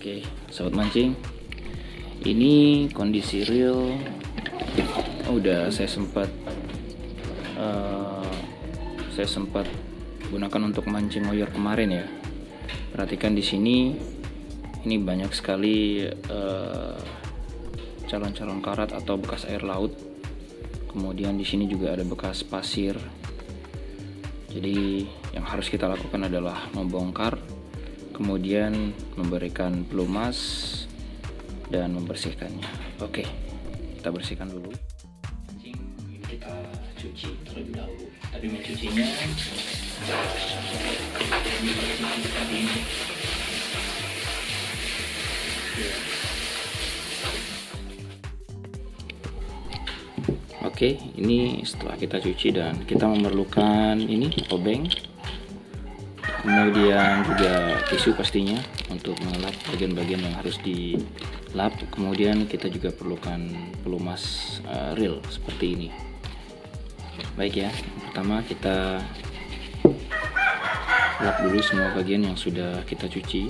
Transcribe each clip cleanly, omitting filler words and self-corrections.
Oke, sobat mancing, ini kondisi reel udah saya sempat gunakan untuk mancing oyor kemarin ya. Perhatikan di sini, ini banyak sekali calon-calon karat atau bekas air laut. Kemudian di sini juga ada bekas pasir. Jadi yang harus kita lakukan adalah membongkar, kemudian memberikan pelumas dan membersihkannya. Oke, kita bersihkan dulu. Ini kita cuci terlebih dahulu. Tapi mencucinya seperti ini. Oke, ini setelah kita cuci dan kita memerlukan ini obeng, kemudian juga tisu pastinya untuk mengelap bagian-bagian yang harus dilap. Kemudian kita juga perlukan pelumas reel seperti ini. Baik ya, pertama kita lap dulu semua bagian yang sudah kita cuci.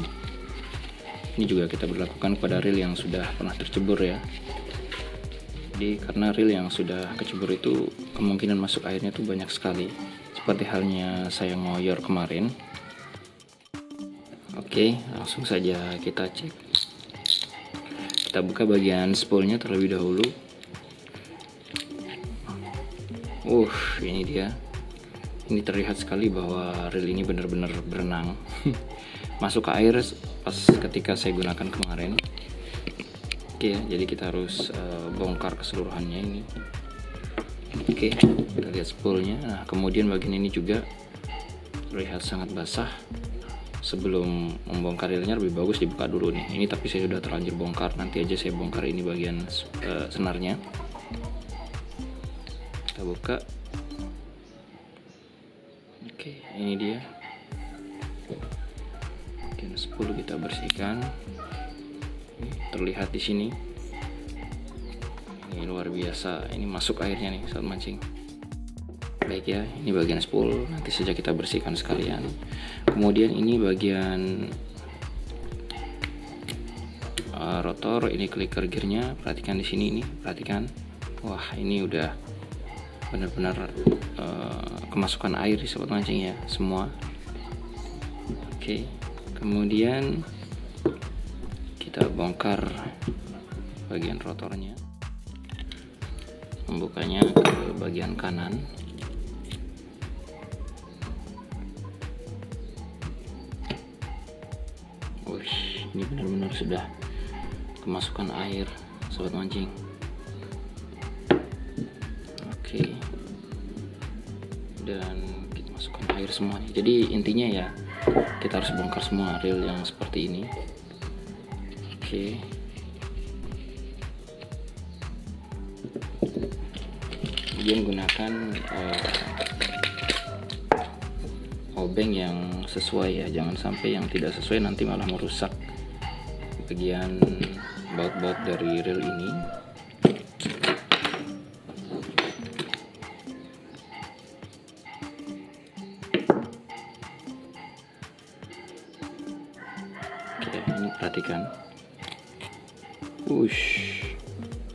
Ini juga kita berlakukan kepada reel yang sudah pernah tercebur ya. Jadi karena reel yang sudah kecebur itu kemungkinan masuk airnya tuh banyak sekali, seperti halnya saya ngoyor kemarin. Oke, langsung saja kita cek. Kita buka bagian spoolnya terlebih dahulu. Ini dia. Ini terlihat sekali bahwa reel ini benar-benar berenang. Masuk ke air pas ketika saya gunakan kemarin. Oke, jadi kita harus bongkar keseluruhannya ini. Oke, kita lihat spoolnya. Nah, kemudian bagian ini juga terlihat sangat basah. Sebelum membongkar reelnya lebih bagus dibuka dulu nih. Ini tapi saya sudah terlanjur bongkar. Nanti aja saya bongkar ini bagian senarnya. Kita buka. Oke, ini dia. Bagian spool kita bersihkan. Terlihat di sini. Ini luar biasa. Ini masuk airnya nih saat mancing. Baik ya, ini bagian spool. Nanti saja kita bersihkan sekalian. Kemudian ini bagian rotor. Ini clicker gearnya. Perhatikan di sini ini. Perhatikan. Wah, ini udah benar-benar kemasukan air di sobat mancing ya, semua. Oke. Kemudian kita bongkar bagian rotornya, membukanya ke bagian kanan. Ini benar-benar sudah kemasukan air sobat mancing. Oke, dan kita masukkan air semuanya. Jadi intinya ya, kita harus bongkar semua reel yang seperti ini. Oke. Kemudian gunakan obeng yang sesuai ya, jangan sampai yang tidak sesuai nanti malah merusak bagian baut-baut dari reel ini. Oke, ini perhatikan.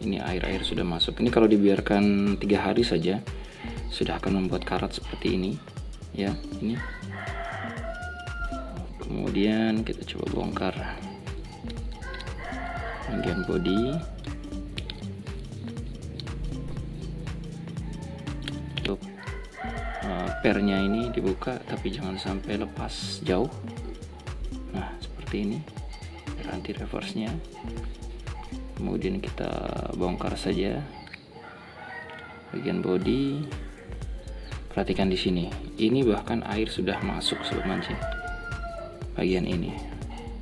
Ini air-air sudah masuk. Ini kalau dibiarkan 3 hari saja sudah akan membuat karat seperti ini ya. Ini kemudian kita coba bongkar bagian bodi. Untuk pernya ini dibuka tapi jangan sampai lepas jauh. Nah, seperti ini anti reverse nya. Kemudian kita bongkar saja bagian bodi. Perhatikan di sini, ini bahkan air sudah masuk sobat mancing bagian ini.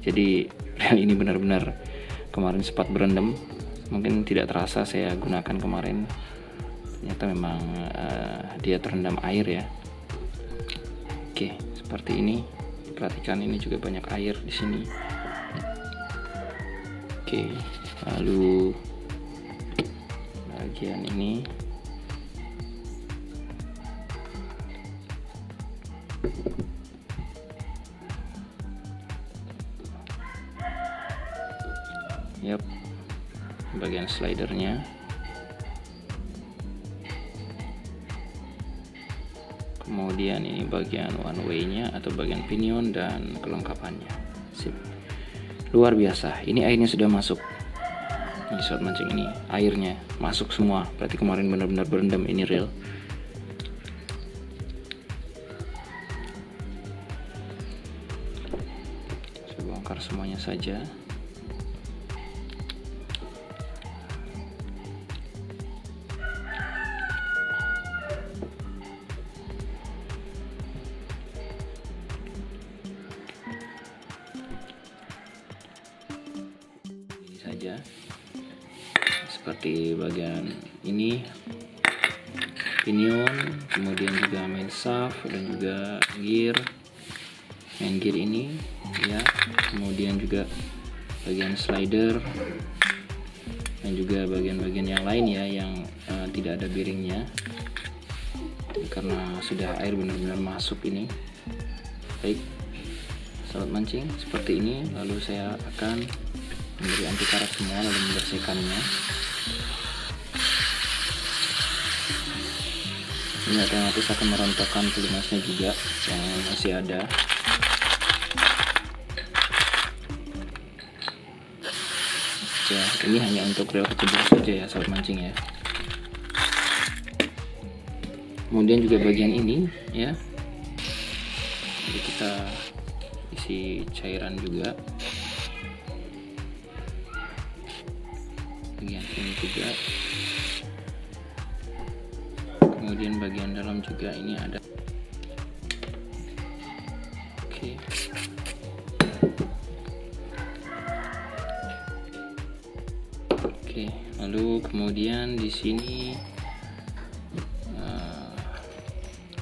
Jadi reel ini benar-benar kemarin sempat berendam, mungkin tidak terasa saya gunakan kemarin. Ternyata memang dia terendam air ya. Oke, seperti ini. Perhatikan ini juga banyak air di sini. Oke, lalu bagian ini Yap, bagian slidernya. Kemudian ini bagian one way-nya atau bagian pinion dan kelengkapannya. Sip. Luar biasa. Ini airnya sudah masuk. Ini sobat mancing, ini airnya masuk semua. Berarti kemarin benar-benar berendam, ini real. Saya bongkar semuanya saja. Saja seperti bagian ini pinion, kemudian juga main shaft dan juga main gear ini ya, kemudian juga bagian slider dan juga bagian-bagian yang lain ya yang tidak ada bearingnya karena sudah air benar-benar masuk ini. Baik sobat mancing, seperti ini. Lalu saya akan memberi anti karat semua lalu membersihkannya. Ini otomatis akan merontokkan pelumasnya juga yang masih ada. Ya, ini hanya untuk reel kecebur saja ya sobat mancing ya. Kemudian juga bagian ini ya, jadi kita isi cairan juga. Bagian ini juga, kemudian bagian dalam juga ini ada. Oke, lalu kemudian di sini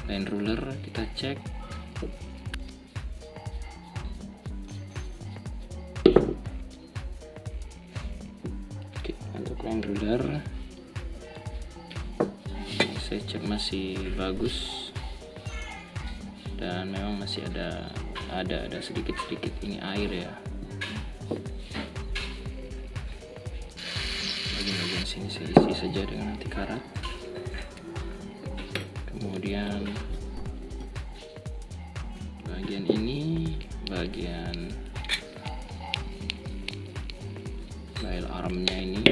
line ruler kita cek. Line ruler saya cek masih bagus dan memang masih ada sedikit ini air ya. Bagian sini saya isi saja dengan anti karat. Kemudian bagian ini bagian dial armnya ini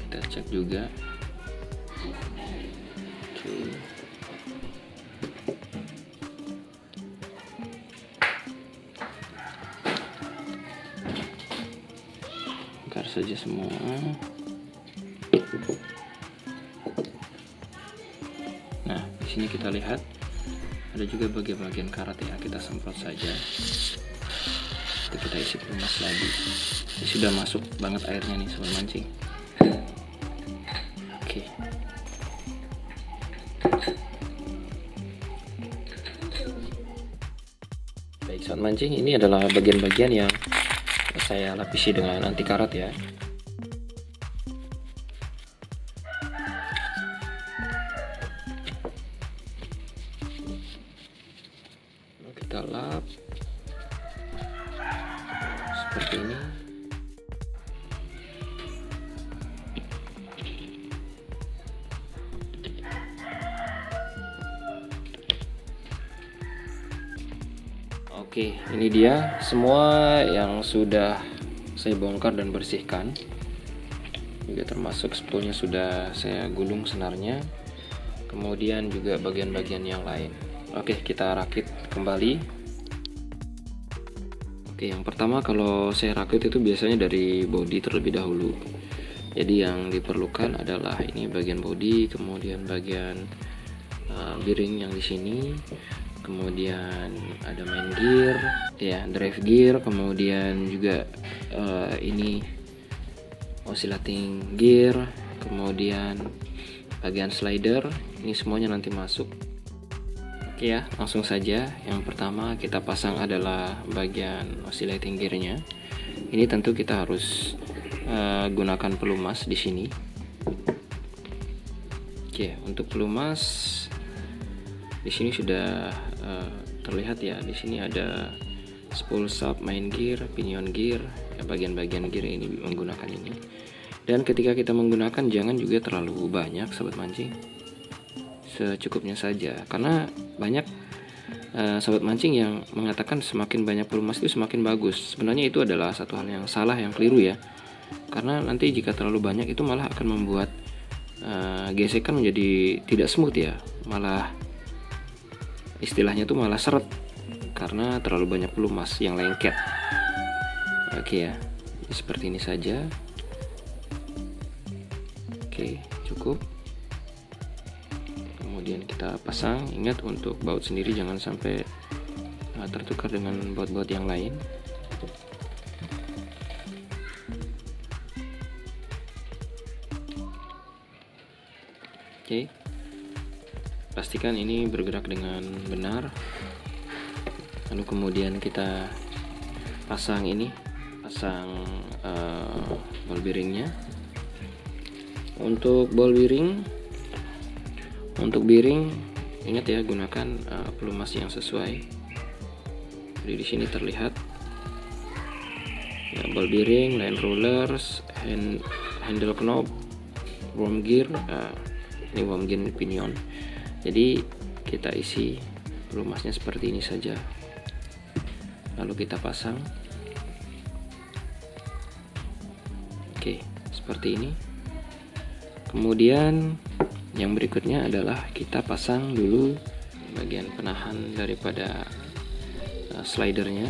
kita cek juga. Bongkar saja semua. Nah, di sini kita lihat ada juga bagian-bagian karat ya, kita semprot saja. Kita isi pelumas lagi. Ini sudah masuk banget airnya nih sobat mancing. Oke. Baik sobat mancing, ini adalah bagian-bagian yang saya lapisi dengan anti karat ya. Kita lap seperti ini. Oke, ini dia semua yang sudah saya bongkar dan bersihkan. Juga termasuk spoolnya sudah saya gulung senarnya. Kemudian juga bagian-bagian yang lain. Oke, kita rakit kembali. Oke, yang pertama kalau saya rakit itu biasanya dari bodi terlebih dahulu. Jadi yang diperlukan adalah ini bagian bodi, kemudian bagian bearing yang di sini, kemudian ada main gear, ya drive gear, kemudian juga ini oscillating gear, kemudian bagian slider. Ini semuanya nanti masuk. Oke ya, langsung saja. Yang pertama kita pasang adalah bagian oscillating gearnya. Ini tentu kita harus gunakan pelumas di sini. Oke, untuk pelumas di sini sudah terlihat ya. Di sini ada spool sub, main gear, pinion gear, ya, bagian-bagian gear ini menggunakan ini. Dan ketika kita menggunakan jangan juga terlalu banyak sobat mancing, secukupnya saja, karena banyak sobat mancing yang mengatakan semakin banyak pelumas itu semakin bagus. Sebenarnya itu adalah satu hal yang salah, yang keliru ya, karena nanti jika terlalu banyak itu malah akan membuat gesekan menjadi tidak smooth ya, malah istilahnya itu malah seret karena terlalu banyak pelumas yang lengket. Oke ya, seperti ini saja. Oke, cukup. Kemudian kita pasang. Ingat untuk baut sendiri jangan sampai tertukar dengan baut-baut yang lain. Oke, pastikan ini bergerak dengan benar. Lalu kemudian kita pasang ball bearingnya. Untuk ball bearing, ingat ya, gunakan pelumas yang sesuai. Jadi di sini terlihat ya, ball bearing, line rollers, handle knob, worm gear, ini worm gear pinion. Jadi kita isi pelumasnya seperti ini saja, lalu kita pasang. Oke, seperti ini. Kemudian yang berikutnya adalah kita pasang dulu bagian penahan daripada slidernya.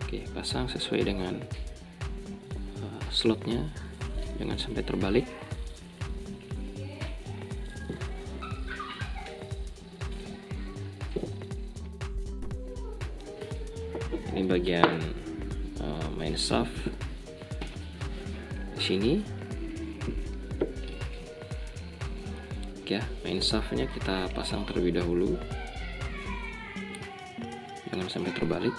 Oke, pasang sesuai dengan slotnya, jangan sampai terbalik. Ini bagian main shaft di sini. Ya, main shaftnya kita pasang terlebih dahulu, jangan sampai terbalik.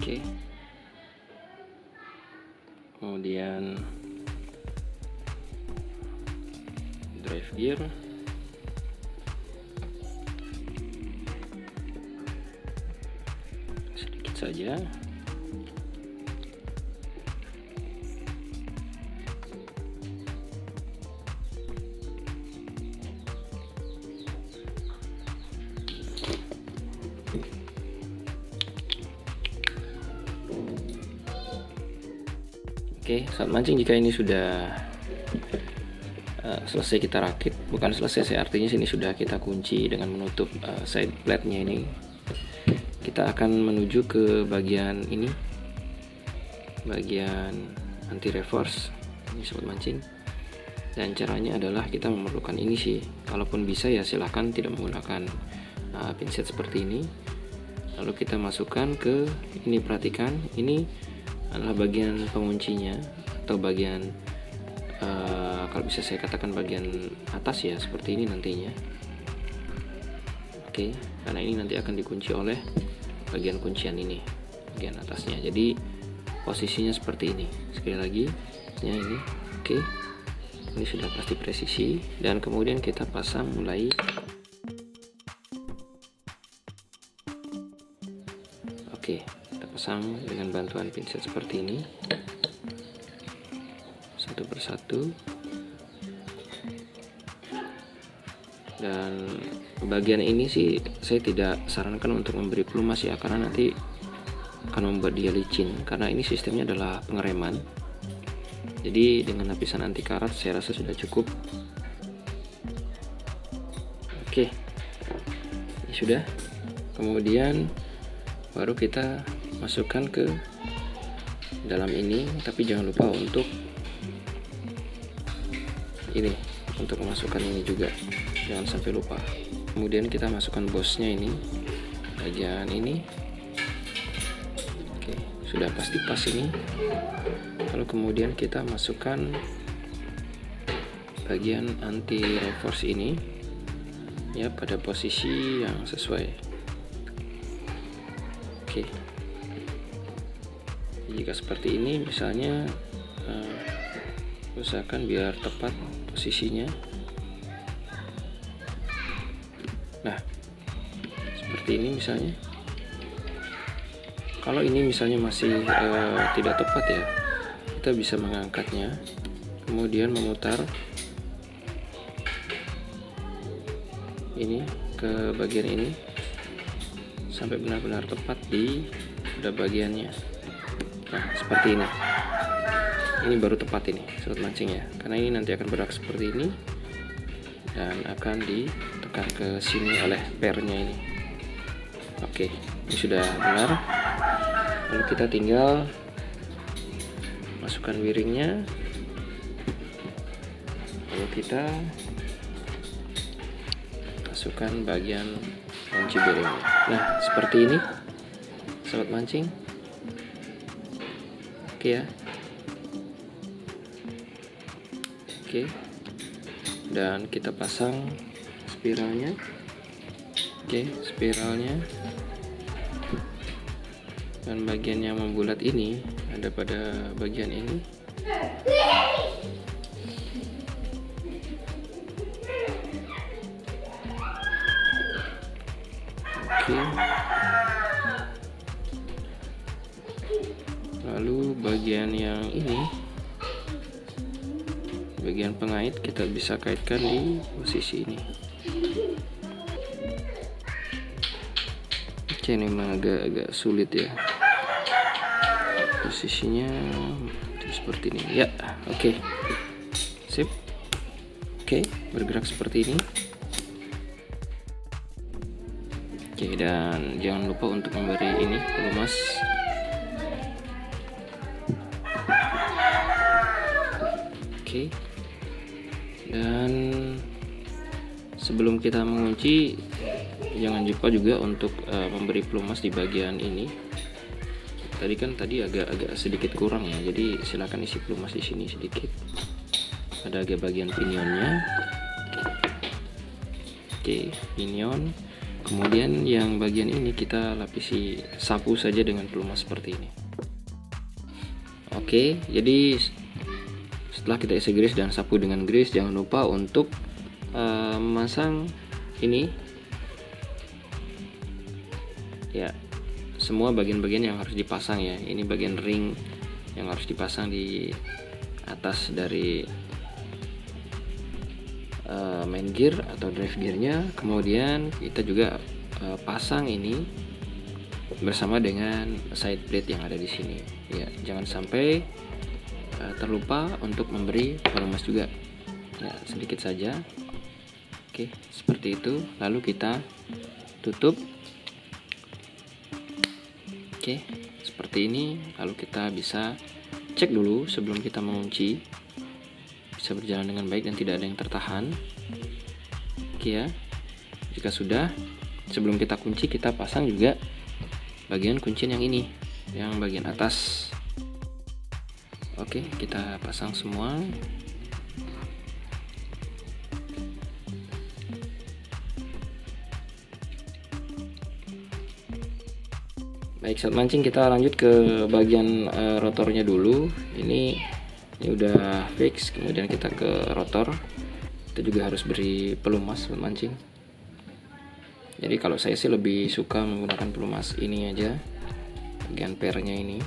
Oke. Kemudian drive gear. Sedikit saja. Oke, saat mancing jika ini sudah selesai kita rakit, bukan selesai, artinya sini sudah kita kunci dengan menutup side plate-nya ini. Kita akan menuju ke bagian ini, bagian anti reverse ini sobat mancing. Dan caranya adalah kita memerlukan ini sih, kalaupun bisa ya silahkan tidak menggunakan pinset seperti ini. Lalu kita masukkan ke ini, perhatikan ini adalah bagian penguncinya atau bagian kalau bisa saya katakan bagian atas ya, seperti ini nantinya. Oke, karena ini nanti akan dikunci oleh bagian kuncian ini, bagian atasnya. Jadi posisinya seperti ini. Sekali lagi ini. Oke, ini sudah pasti presisi. Dan kemudian kita pasang mulai. Oke, kita pasang dengan bantuan pinset seperti ini, satu persatu. Dan bagian ini sih saya tidak sarankan untuk memberi pelumas ya, karena nanti akan membuat dia licin, karena ini sistemnya adalah pengereman. Jadi dengan lapisan anti karat saya rasa sudah cukup. Oke, ini sudah. Kemudian baru kita masukkan ke dalam ini, tapi jangan lupa untuk ini, untuk memasukkan ini juga, jangan sampai lupa. Kemudian kita masukkan bosnya ini, bagian ini. Oke, sudah pasti pas ini. Lalu kemudian kita masukkan bagian anti reverse ini ya pada posisi yang sesuai. Oke, jika seperti ini misalnya, usahakan biar tepat posisinya. Nah, seperti ini misalnya. Kalau ini misalnya masih tidak tepat ya, kita bisa mengangkatnya, kemudian memutar ini ke bagian ini sampai benar-benar tepat di pada bagiannya. Nah, seperti ini. Ini baru tepat ini, sobat mancing ya, karena ini nanti akan bergerak seperti ini dan akan ditekan ke sini oleh pernya ini. Oke, ini sudah benar. Lalu kita tinggal masukkan wiringnya, lalu kita masukkan bagian kunci bearingnya. Nah, seperti ini sobat mancing. Oke ya. Oke, dan kita pasang spiralnya. Oke, spiralnya, dan bagian yang membulat ini ada pada bagian ini. Oke, lalu bagian yang ini, bagian pengait, kita bisa kaitkan di posisi ini. Oke, ini memang agak sulit ya posisinya, seperti ini ya. Oke, sip. Oke, bergerak seperti ini. Oke, dan jangan lupa untuk memberi ini pelumas. Oke, dan sebelum kita mengunci, jangan lupa juga untuk memberi pelumas di bagian ini. Tadi agak sedikit kurang ya, jadi silakan isi pelumas di sini sedikit. Ada agak bagian pinionnya. Oke, pinion. Kemudian yang bagian ini kita lapisi sapu saja dengan pelumas seperti ini. Oke, jadi setelah kita isi grease dan sapu dengan grease, jangan lupa untuk memasang ini ya, semua bagian-bagian yang harus dipasang ya. Ini bagian ring yang harus dipasang di atas dari main gear atau drive gearnya. Kemudian kita juga pasang ini bersama dengan side plate yang ada di sini ya. Jangan sampai terlupa untuk memberi pelumas juga ya, sedikit saja. Oke, seperti itu. Lalu kita tutup. Oke, seperti ini. Lalu kita bisa cek dulu sebelum kita mengunci, bisa berjalan dengan baik dan tidak ada yang tertahan. Oke ya, jika sudah, sebelum kita kunci, kita pasang juga bagian kuncin yang ini, yang bagian atas. Oke, kita pasang semua. Baik, saat mancing kita lanjut ke bagian rotornya dulu. Ini udah fix, kemudian kita ke rotor. Kita juga harus beri pelumas saat mancing. Jadi kalau saya sih lebih suka menggunakan pelumas ini aja, bagian pernya ini.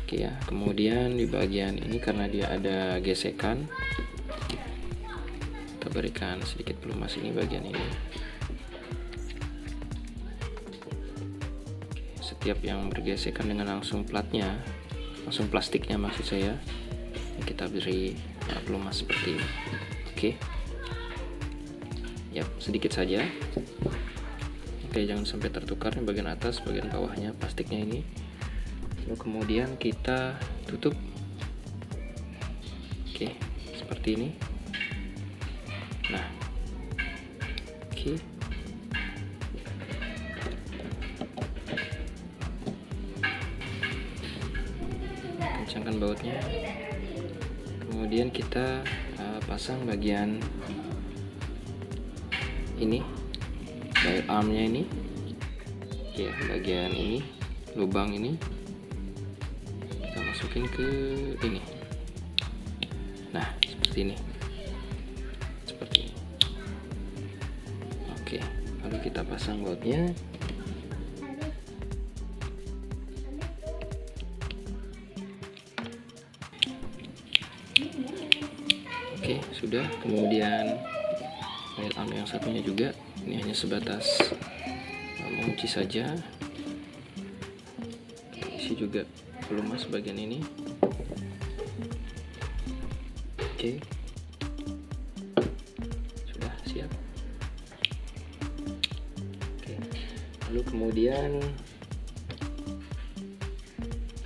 Oke ya, kemudian di bagian ini karena dia ada gesekan, kita berikan sedikit pelumas ini bagian ini. Setiap yang bergesekan dengan langsung platnya, langsung plastiknya maksud saya, kita beri pelumas seperti ini. Oke, ya sedikit saja. Oke, jangan sampai tertukar nih bagian atas, bagian bawahnya plastiknya ini. Lalu kemudian kita tutup. Oke, seperti ini. Nah, oke. Kencangkan bautnya. Kemudian kita pasang bagian ini, bagian armnya ini, ya, bagian ini, lubang ini kita masukin ke ini. Nah, seperti ini, seperti ini. Oke, lalu kita pasang bautnya. Oke, sudah. Kemudian file arm yang satunya juga, ini hanya sebatas mengunci saja. Isi juga pelumas bagian ini. Oke, sudah siap. Oke, lalu kemudian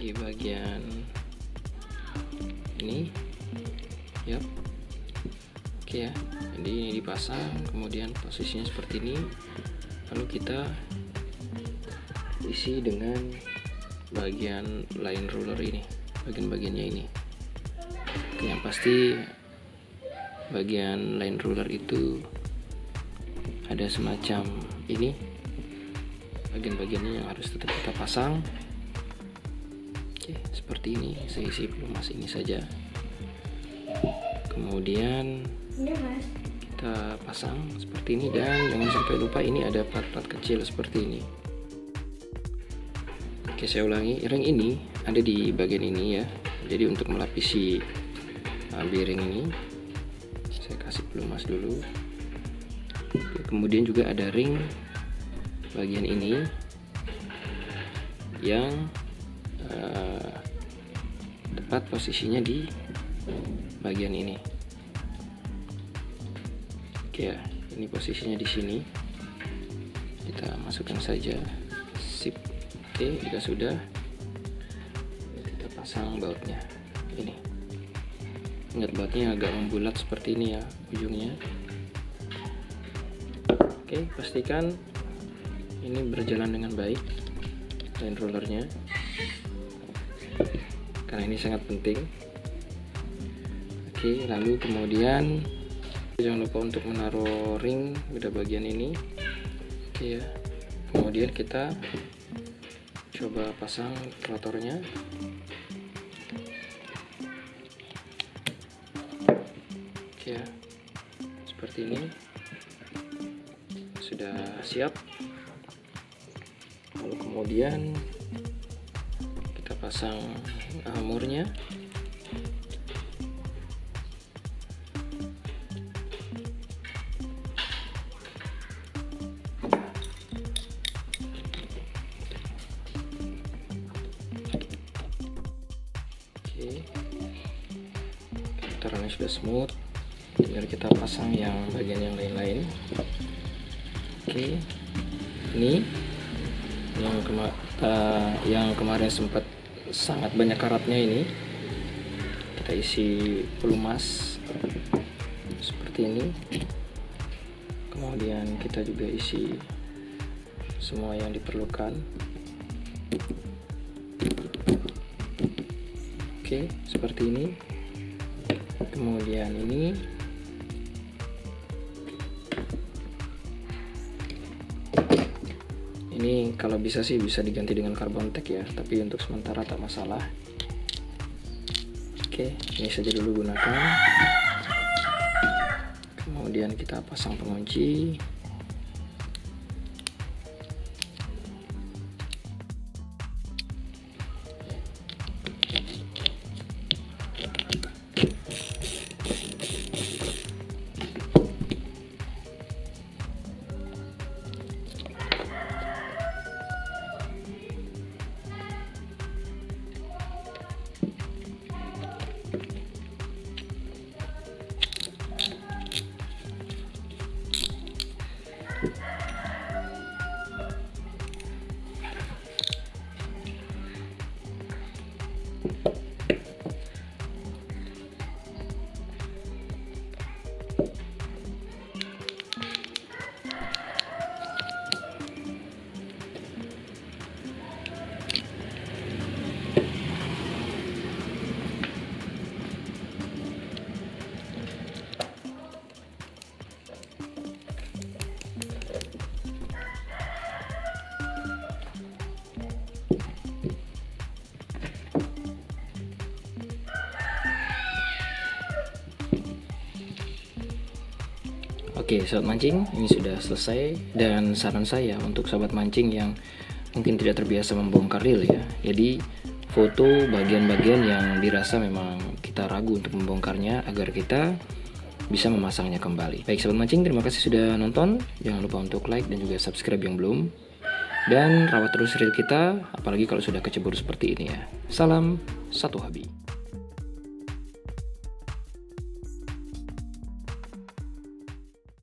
di bagian ini, yap. Oke ya, jadi ini dipasang, kemudian posisinya seperti ini. Lalu kita isi dengan bagian line ruler ini, bagian-bagiannya ini. Oke, yang pasti bagian line ruler itu ada semacam ini, bagian-bagiannya yang harus tetap kita pasang. Oke, seperti ini. Saya isi pelumas ini saja. Kemudian kita pasang seperti ini, dan jangan sampai lupa ini ada plat-plat kecil seperti ini. Oke, saya ulangi, ring ini ada di bagian ini ya. Jadi untuk melapisi bearing ini, saya kasih pelumas dulu. Oke, kemudian juga ada ring bagian ini yang tepat posisinya di bagian ini. Oke ya, ini posisinya di sini. Kita masukkan saja. Sip. Oke, jika sudah, kita pasang bautnya. Ini. Ingat, bautnya agak membulat seperti ini ya ujungnya. Oke, pastikan ini berjalan dengan baik line rollernya, karena ini sangat penting. Oke, lalu kemudian jangan lupa untuk menaruh ring pada bagian ini. Oke ya, kemudian kita coba pasang rotornya. Oke ya, seperti ini. Sudah siap. Lalu kemudian kita pasang armornya. Putarannya sudah smooth, tinggal kita pasang yang bagian yang lain-lain. Oke, ini yang kemarin sempat sangat banyak karatnya, ini kita isi pelumas seperti ini. Kemudian kita juga isi semua yang diperlukan. Oke, seperti ini. Kemudian ini kalau bisa sih bisa diganti dengan carbon tack ya, tapi untuk sementara tak masalah. Oke, ini saja dulu gunakan. Kemudian kita pasang pengunci. Oke, sobat mancing, ini sudah selesai. Dan saran saya untuk sobat mancing yang mungkin tidak terbiasa membongkar reel ya, jadi foto bagian-bagian yang dirasa memang kita ragu untuk membongkarnya agar kita bisa memasangnya kembali. Baik sobat mancing, terima kasih sudah nonton. Jangan lupa untuk like dan juga subscribe yang belum. Dan rawat terus reel kita, apalagi kalau sudah kecebur seperti ini ya. Salam satu hobi.